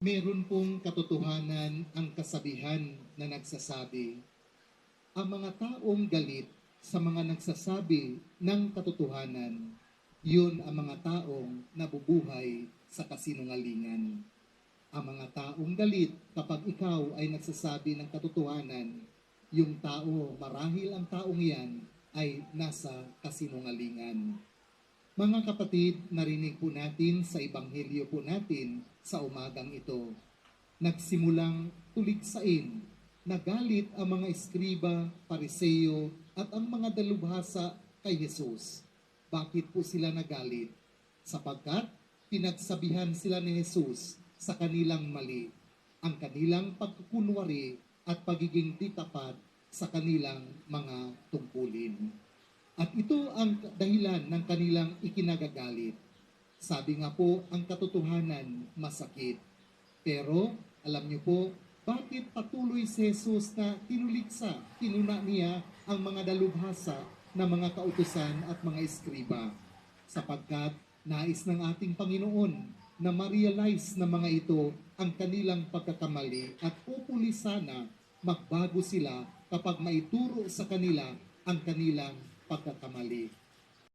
Meron pong katotohanan ang kasabihan na nagsasabi, ang mga taong galit sa mga nagsasabi ng katotohanan, yun ang mga taong nabubuhay sa kasinungalingan. Ang mga taong galit kapag ikaw ay nagsasabi ng katotohanan, yung tao, marahil ang taong yan ay nasa kasinungalingan. Mga kapatid, narinig po natin sa ebanghelyo po natin sa umagang ito. Nagsimulang tuligsain, nagalit ang mga eskriba, pariseyo at ang mga dalubhasa kay Jesus. Bakit po sila nagalit? Sapagkat pinagsabihan sila ni Jesus sa kanilang mali, ang kanilang pagkukunwari at pagiging ditapat sa kanilang mga tungkulin. At ito ang dahilan ng kanilang ikinagagalit. Sabi nga po, ang katotohanan masakit. Pero, alam niyo po, bakit patuloy si Jesus na tinuligsa, tinuna niya ang mga dalubhasa na mga kautusan at mga eskriba? Sapagkat nais ng ating Panginoon na ma-realize na mga ito ang kanilang pagkakamali at hopefully sana magbago sila kapag maituro sa kanila ang kanilang pagkakamali.